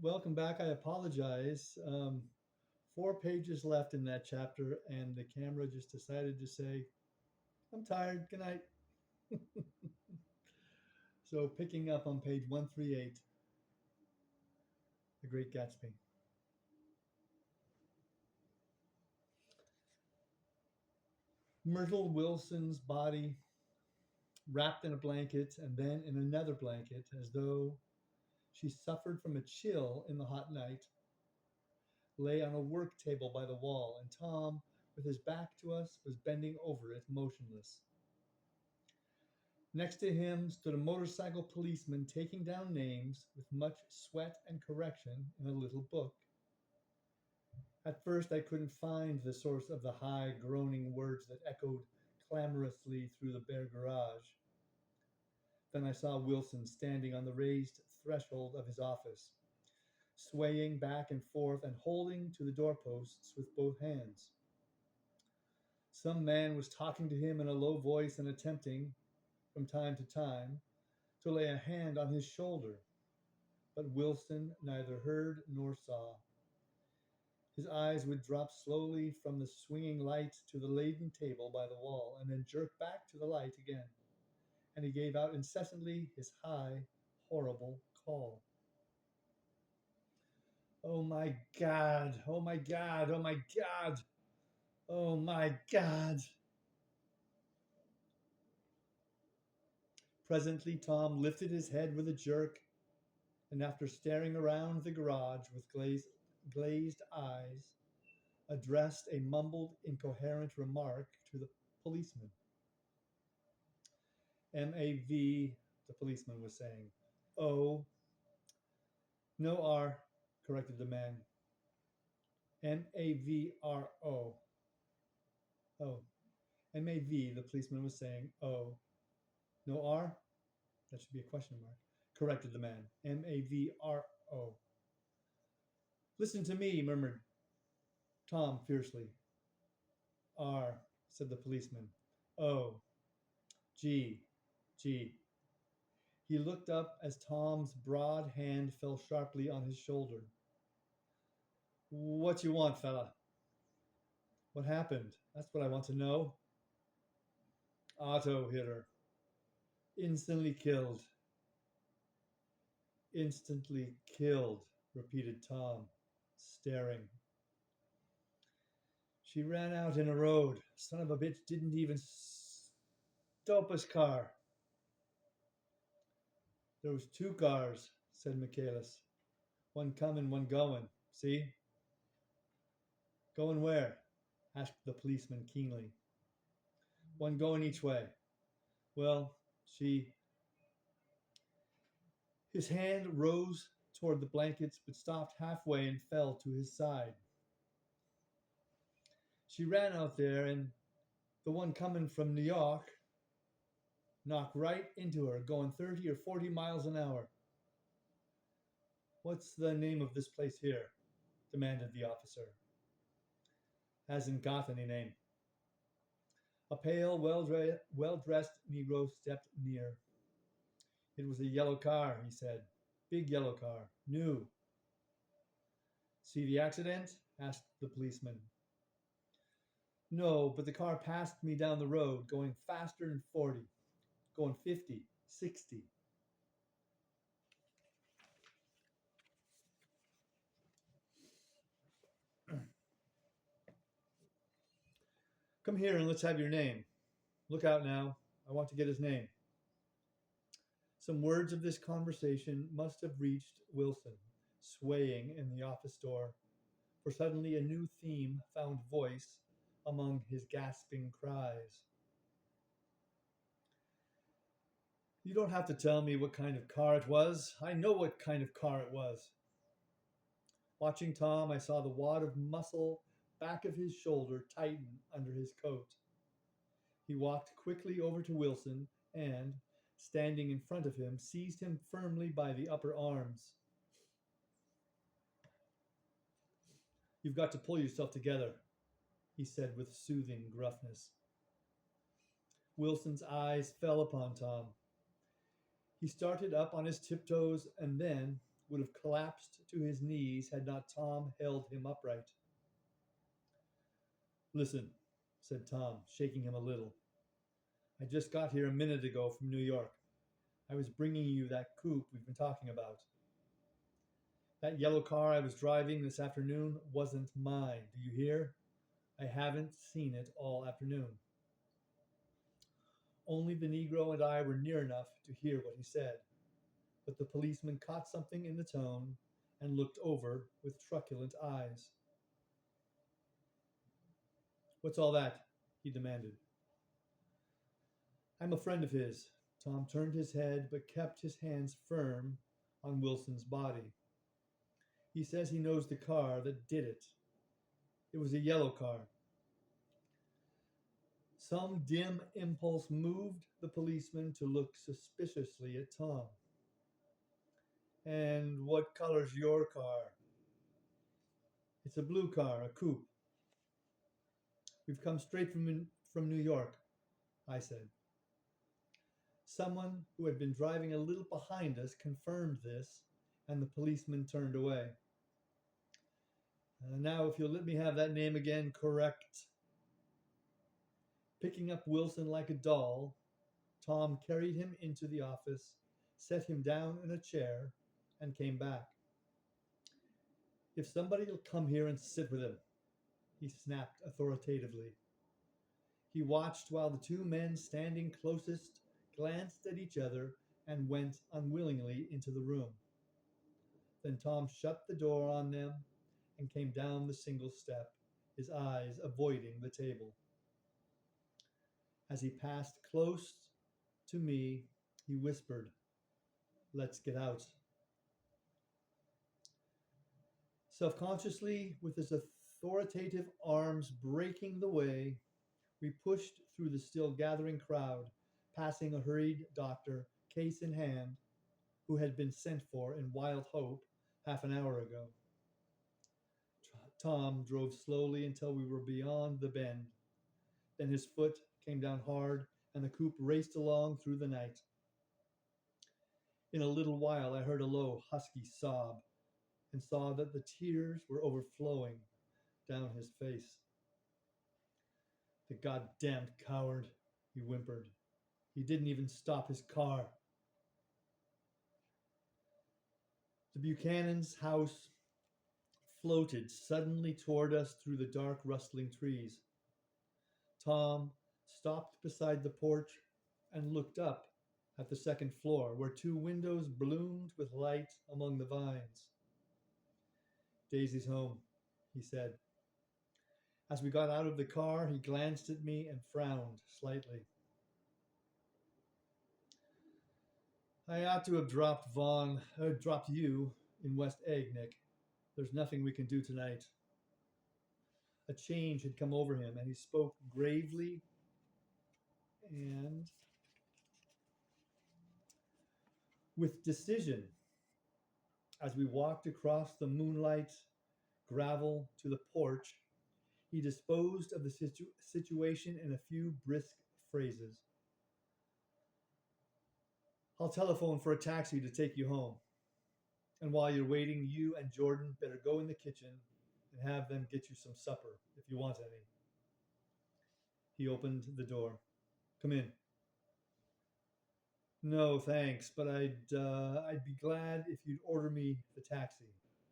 Welcome back. I apologize. 4 pages left in that chapter, and the camera just decided to say, I'm tired. Good night. So, picking up on page 138, The Great Gatsby. Myrtle Wilson's body wrapped in a blanket and then in another blanket, as though she suffered from a chill in the hot night, lay on a work table by the wall, and Tom, with his back to us, was bending over it, motionless. Next to him stood a motorcycle policeman taking down names with much sweat and correction in a little book. At first, I couldn't find the source of the high, groaning words that echoed clamorously through the bare garage. Then I saw Wilson standing on the raised threshold of his office, swaying back and forth and holding to the doorposts with both hands. Some man was talking to him in a low voice and attempting, from time to time, to lay a hand on his shoulder, but Wilson neither heard nor saw. His eyes would drop slowly from the swinging light to the laden table by the wall, and then jerk back to the light again, and he gave out incessantly his high, horrible call. Oh my God! Oh my God! Oh my God! Oh my God! Presently Tom lifted his head with a jerk, and after staring around the garage with glazed eyes, addressed a mumbled, incoherent remark to the policeman. MAV, the policeman was saying. O. No R, corrected the man. MAVRO. Oh. MAV, the policeman was saying. O. No R? That should be a question mark. Corrected the man. MAVRO. Listen to me, murmured Tom fiercely. R, said the policeman. O. G. G. He looked up as Tom's broad hand fell sharply on his shoulder. What you want, fella? What happened? That's what I want to know. Auto hit her. Instantly killed. Instantly killed, repeated Tom, staring. She ran out in a road. Son of a bitch didn't even stop his car. There was two cars, said Michaelis. One coming, one going. See? Going where? Asked the policeman keenly. One going each way. Well, she... His hand rose toward the blankets but stopped halfway and fell to his side. She ran out there and the one coming from New York knocked right into her, going 30 or 40 miles an hour. What's the name of this place here? Demanded the officer. Hasn't got any name. A pale, well-dressed Negro stepped near. It was a yellow car, he said. Big yellow car. New. See the accident? Asked the policeman. No, but the car passed me down the road, going faster than 40, going 50, 60. Come here and let's have your name. Look out now. I want to get his name. Some words of this conversation must have reached Wilson, swaying in the office door, for suddenly a new theme found voice among his gasping cries. You don't have to tell me what kind of car it was. I know what kind of car it was. Watching Tom, I saw the wad of muscle back of his shoulder tighten under his coat. He walked quickly over to Wilson and, standing in front of him, seized him firmly by the upper arms. You've got to pull yourself together, he said with soothing gruffness. Wilson's eyes fell upon Tom. He started up on his tiptoes and then, would have collapsed to his knees had not Tom held him upright. Listen, said Tom, shaking him a little. I just got here a minute ago from New York. I was bringing you that coupe we've been talking about. That yellow car I was driving this afternoon wasn't mine. Do you hear? I haven't seen it all afternoon. Only the Negro and I were near enough to hear what he said, but the policeman caught something in the tone and looked over with truculent eyes. What's all that? He demanded. I'm a friend of his. Tom turned his head but kept his hands firm on Wilson's body. He says he knows the car that did it. It was a yellow car. Some dim impulse moved the policeman to look suspiciously at Tom. And what color's your car? It's a blue car, a coupe. We've come straight from New York, I said. Someone who had been driving a little behind us confirmed this, and the policeman turned away. Now, if you'll let me have that name again correct. Picking up Wilson like a doll, Tom carried him into the office, set him down in a chair, and came back. If somebody will come here and sit with him, he snapped authoritatively. He watched while the two men standing closest glanced at each other and went unwillingly into the room. Then Tom shut the door on them and came down the single step, his eyes avoiding the table. As he passed close to me, he whispered, "Let's get out." Self-consciously, with his authoritative arms breaking the way, we pushed through the still gathering crowd, passing a hurried doctor, case in hand, who had been sent for in wild hope half an hour ago. Tom drove slowly until we were beyond the bend. Then his foot came down hard, and the coupe raced along through the night. In a little while, I heard a low, husky sob and saw that the tears were overflowing down his face. The goddamned coward, he whimpered. He didn't even stop his car. The Buchanan's house floated suddenly toward us through the dark, rustling trees. Tom stopped beside the porch and looked up at the second floor, where two windows bloomed with light among the vines. Daisy's home, he said. As we got out of the car, he glanced at me and frowned slightly. I ought to have dropped you in West Egg, Nick. There's nothing we can do tonight. A change had come over him, and he spoke gravely and with decision. As we walked across the moonlight gravel to the porch, he disposed of the situation in a few brisk phrases. I'll telephone for a taxi to take you home. And while you're waiting, you and Jordan better go in the kitchen and have them get you some supper, if you want any. He opened the door. Come in. No, thanks, but I'd be glad if you'd order me the taxi.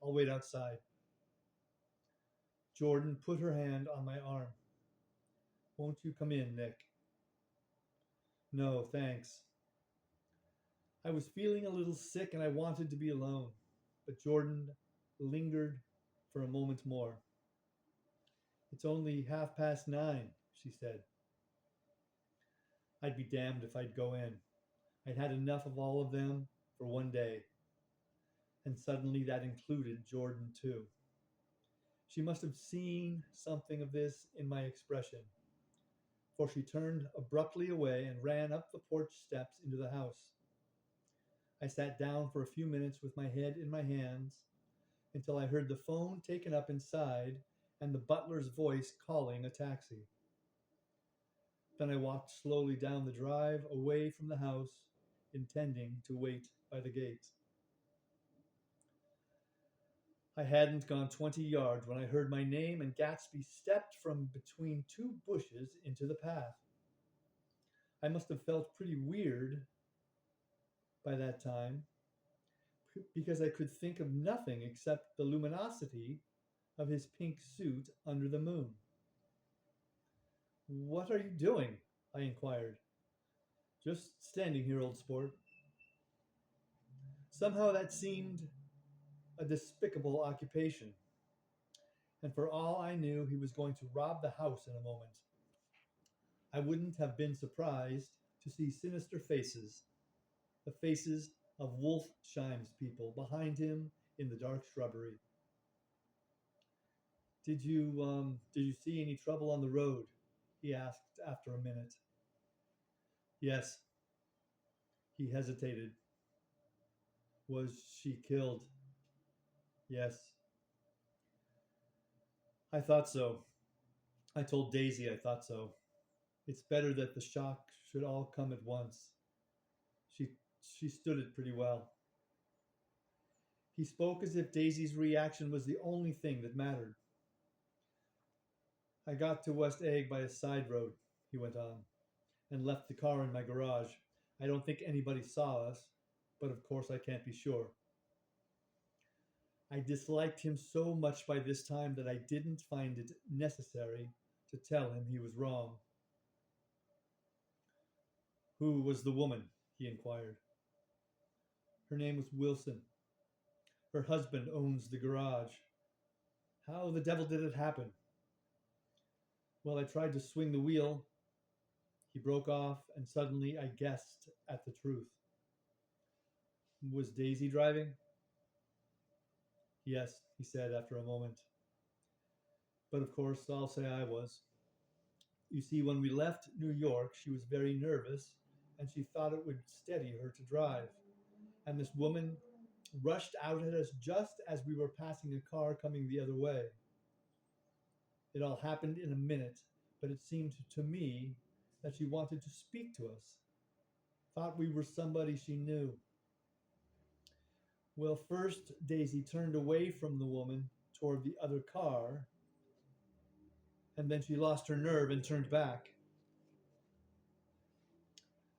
I'll wait outside. Jordan put her hand on my arm. Won't you come in, Nick? No, thanks. I was feeling a little sick and I wanted to be alone, but Jordan lingered for a moment more. It's only 9:30, she said. I'd be damned if I'd go in. I'd had enough of all of them for one day. And suddenly that included Jordan too. She must have seen something of this in my expression, for she turned abruptly away and ran up the porch steps into the house. I sat down for a few minutes with my head in my hands until I heard the phone taken up inside and the butler's voice calling a taxi. Then I walked slowly down the drive away from the house, intending to wait by the gate. I hadn't gone 20 yards when I heard my name, and Gatsby stepped from between two bushes into the path. I must have felt pretty weird by that time because I could think of nothing except the luminosity of his pink suit under the moon. "What are you doing?" I inquired. "Just standing here, old sport." Somehow that seemed a despicable occupation, and for all I knew, he was going to rob the house in a moment. I wouldn't have been surprised to see sinister faces, the faces of Wolfsheim's people, behind him in the dark shrubbery. Did you see any trouble on the road?" he asked after a minute. "Yes." He hesitated. "Was she killed?" "Yes." "I thought so. I told Daisy I thought so. It's better that the shock should all come at once. She she stood it pretty well." He spoke as if Daisy's reaction was the only thing that mattered. "I got to West Egg by a side road," he went on, "and left the car in my garage. I don't think anybody saw us, but of course I can't be sure." I disliked him so much by this time that I didn't find it necessary to tell him he was wrong. "Who was the woman?" he inquired. "Her name was Wilson. Her husband owns the garage." "How the devil did it happen?" "Well, I tried to swing the wheel." He broke off, and suddenly I guessed at the truth. "Was Daisy driving?" "Yes," he said after a moment. "But of course I'll say I was. You see, when we left New York, she was very nervous, and she thought it would steady her to drive. And this woman rushed out at us just as we were passing a car coming the other way. It all happened in a minute, but it seemed to me that she wanted to speak to us, thought we were somebody she knew. Well, first Daisy turned away from the woman toward the other car, and then she lost her nerve and turned back.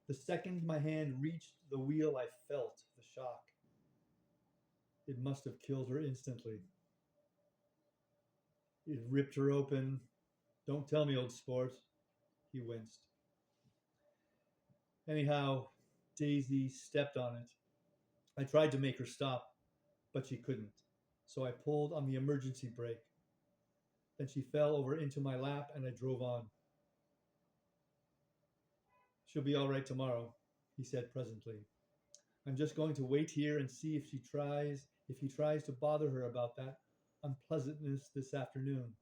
The second my hand reached the wheel, I felt the shock. It must have killed her instantly. It ripped her open. Don't tell me, old sport." He winced. "Anyhow, Daisy stepped on it. I tried to make her stop, but she couldn't. So I pulled on the emergency brake. Then she fell over into my lap and I drove on." "She'll be all right tomorrow," he said presently. "I'm just going to wait here and see if he tries to bother her about that unpleasantness this afternoon.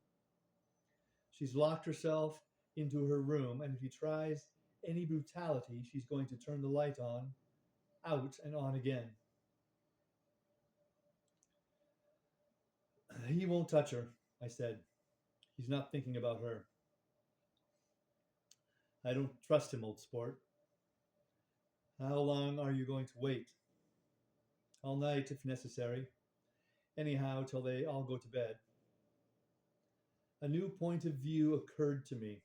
She's locked herself into her room, and if he tries any brutality, she's going to turn the light on, out and on again." "He won't touch her," I said. "He's not thinking about her." "I don't trust him, old sport." "How long are you going to wait?" "All night, if necessary. Anyhow, till they all go to bed." A new point of view occurred to me.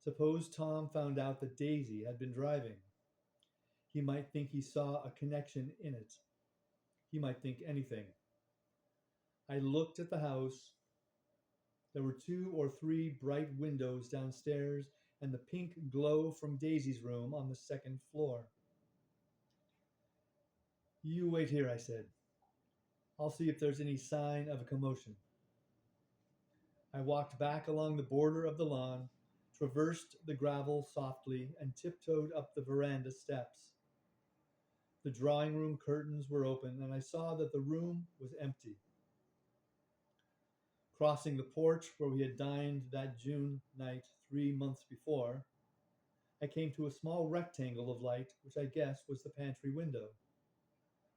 Suppose Tom found out that Daisy had been driving. He might think he saw a connection in it. He might think anything. I looked at the house. There were 2 or 3 bright windows downstairs and the pink glow from Daisy's room on the second floor. "You wait here," I said. "I'll see if there's any sign of a commotion." I walked back along the border of the lawn, traversed the gravel softly, and tiptoed up the veranda steps. The drawing room curtains were open, and I saw that the room was empty. Crossing the porch where we had dined that June night 3 months before, I came to a small rectangle of light, which I guessed was the pantry window.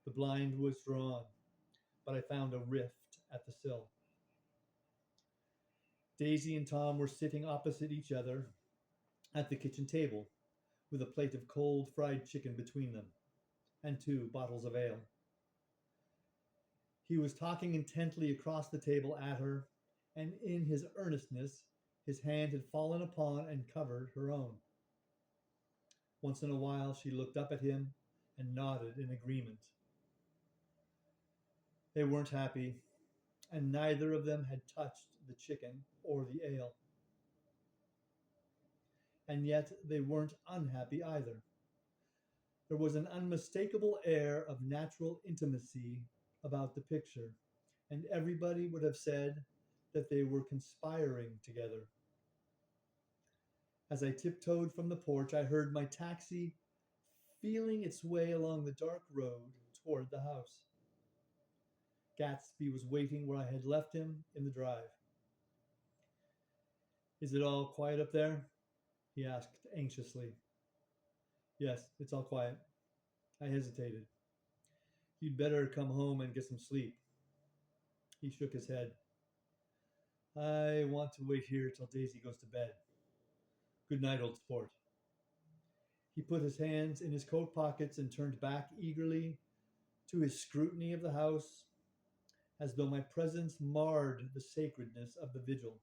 The blind was drawn, but I found a rift at the sill. Daisy and Tom were sitting opposite each other at the kitchen table, with a plate of cold fried chicken between them, and 2 bottles of ale. He was talking intently across the table at her, and in his earnestness, his hand had fallen upon and covered her own. Once in a while, she looked up at him and nodded in agreement. They weren't happy, and neither of them had touched the chicken or the ale. And yet they weren't unhappy either. There was an unmistakable air of natural intimacy about the picture, and everybody would have said that they were conspiring together. As I tiptoed from the porch, I heard my taxi feeling its way along the dark road toward the house. Gatsby was waiting where I had left him in the drive. Is it all quiet up there? He asked anxiously. Yes, it's all quiet. I hesitated. You'd better come home and get some sleep. He shook his head. I want to wait here till Daisy goes to bed. Good night, old sport. He put his hands in his coat pockets and turned back eagerly to his scrutiny of the house, as though my presence marred the sacredness of the vigil.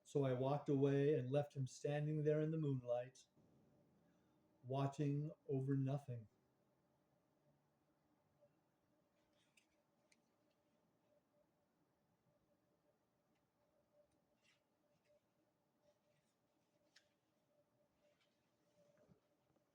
So I walked away and left him standing there in the moonlight, watching over nothing.